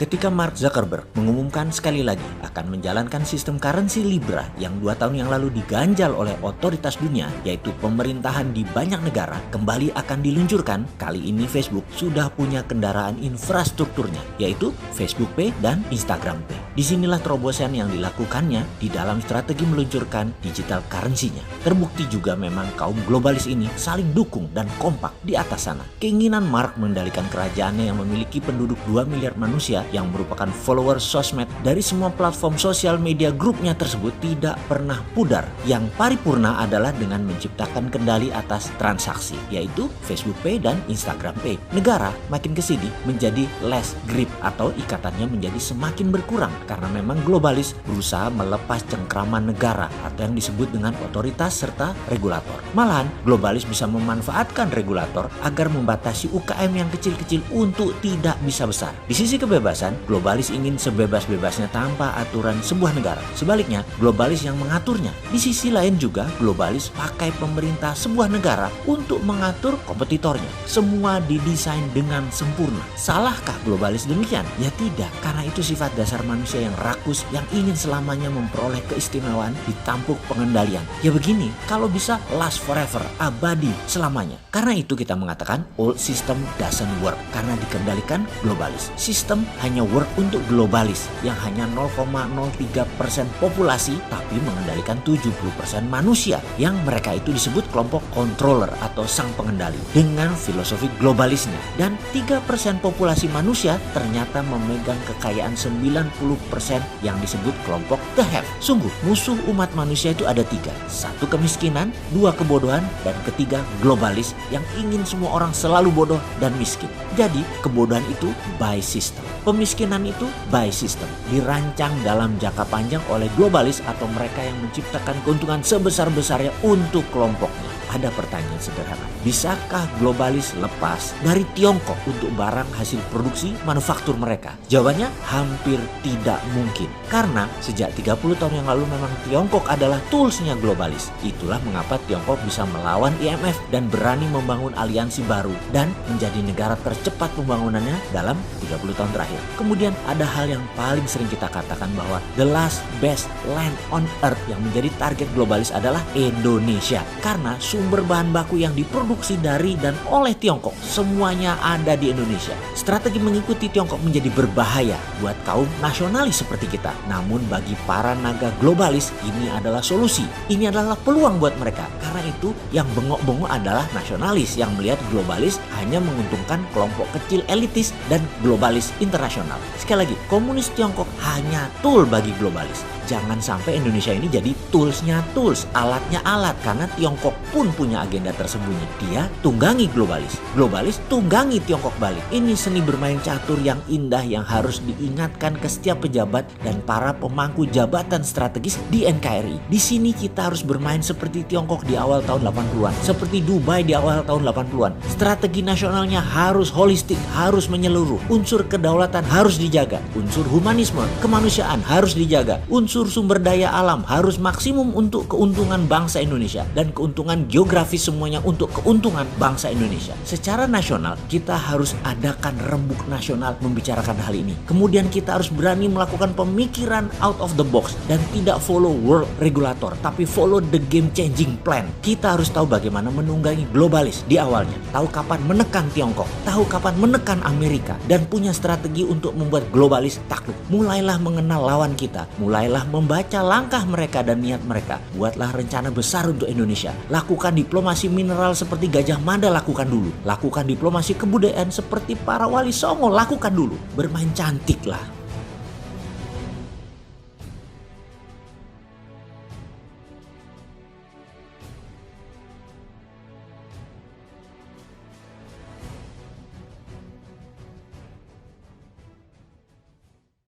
Ketika Mark Zuckerberg mengumumkan sekali lagi akan menjalankan sistem currency Libra yang 2 tahun yang lalu diganjal oleh otoritas dunia, yaitu pemerintahan di banyak negara, kembali akan diluncurkan. Kali ini Facebook sudah punya kendaraan infrastrukturnya, yaitu Facebook Pay dan Instagram Pay. Disinilah terobosan yang dilakukannya di dalam strategi meluncurkan digital currency-nya. Terbukti juga memang kaum globalis ini saling dukung dan kompak di atas sana. Keinginan Mark mengendalikan kerajaannya yang memiliki penduduk 2 miliar manusia yang merupakan follower sosmed dari semua platform sosial media grupnya tersebut tidak pernah pudar. Yang paripurna adalah dengan menciptakan kendali atas transaksi, yaitu Facebook Pay dan Instagram Pay. Negara makin kesini menjadi less grip atau ikatannya menjadi semakin berkurang karena memang globalis berusaha melepas cengkraman negara atau yang disebut dengan otoritas serta regulator. Malahan globalis bisa memanfaatkan regulator agar membatasi UKM yang kecil-kecil untuk tidak bisa besar. Di sisi kebebasan, globalis ingin sebebas-bebasnya tanpa aturan sebuah negara. Sebaliknya, globalis yang mengaturnya. Di sisi lain juga, globalis pakai pemerintah sebuah negara untuk mengatur kompetitornya. Semua didesain dengan sempurna. Salahkah globalis demikian? Ya tidak, karena itu sifat dasar manusia yang rakus yang ingin selamanya memperoleh keistimewaan di tampuk pengendalian. Ya begini, kalau bisa last forever, abadi selamanya. Karena itu kita mengatakan old system doesn't work karena dikendalikan globalis. Sistem hanya work untuk globalis yang hanya 0,03% populasi tapi mengendalikan 70% manusia yang mereka itu disebut kelompok controller atau sang pengendali dengan filosofi globalisnya. Dan 3% populasi manusia ternyata memegang kekayaan 90% yang disebut kelompok the have. Sungguh musuh umat manusia itu ada 3. 1 kemiskinan, 2 kebodohan, dan ketiga globalis yang ingin semua orang selalu bodoh dan miskin. Jadi kebodohan itu by system. Pemiskinan itu by system, dirancang dalam jangka panjang oleh globalis atau mereka yang menciptakan keuntungan sebesar-besarnya untuk kelompoknya. Ada pertanyaan sederhana, bisakah globalis lepas dari Tiongkok untuk barang hasil produksi manufaktur mereka? Jawabannya hampir tidak mungkin. Karena sejak 30 tahun yang lalu memang Tiongkok adalah toolsnya globalis. Itulah mengapa Tiongkok bisa melawan IMF dan berani membangun aliansi baru dan menjadi negara tercepat pembangunannya dalam 30 tahun terakhir. Kemudian ada hal yang paling sering kita katakan bahwa the last best land on earth yang menjadi target globalis adalah Indonesia. Karena sumber bahan baku yang diproduksi dari dan oleh Tiongkok semuanya ada di Indonesia. Strategi mengikuti Tiongkok menjadi berbahaya buat kaum nasionalis seperti kita. Namun bagi para naga globalis ini adalah solusi. Ini adalah peluang buat mereka. Karena itu yang bengok-bengok adalah nasionalis yang melihat globalis hanya menguntungkan kelompok kecil elitis dan globalis internasional. Sekali lagi, komunis Tiongkok hanya tool bagi globalis. Jangan sampai Indonesia ini jadi toolsnya tools, alatnya alat. Karena Tiongkok pun punya agenda tersembunyi. Dia tunggangi globalis. Globalis tunggangi Tiongkok balik. Ini seni bermain catur yang indah yang harus diingatkan ke setiap pejabat dan para pemangku jabatan strategis di NKRI. Di sini kita harus bermain seperti Tiongkok di awal tahun 80-an. Seperti Dubai di awal tahun 80-an. Strategi nasionalnya harus holistik, harus menyeluruh. Unsur kedaulatan harus dijaga. Unsur humanisme, kemanusiaan harus dijaga. Unsur sumber daya alam harus maksimum untuk keuntungan bangsa Indonesia dan keuntungan geografis semuanya untuk keuntungan bangsa Indonesia. Secara nasional kita harus adakan rembuk nasional membicarakan hal ini. Kemudian kita harus berani melakukan pemikiran out of the box dan tidak follow world regulator tapi follow the game changing plan. Kita harus tahu bagaimana menunggangi globalis di awalnya, tahu kapan menekan Tiongkok, tahu kapan menekan Amerika dan punya strategi untuk membuat globalis takluk. Mulailah mengenal lawan kita, mulailah membaca langkah mereka dan niat mereka. Buatlah rencana besar untuk Indonesia. Lakukan diplomasi mineral seperti Gajah Mada, lakukan dulu. Lakukan diplomasi kebudayaan seperti para wali Songo, lakukan dulu. Bermain cantiklah.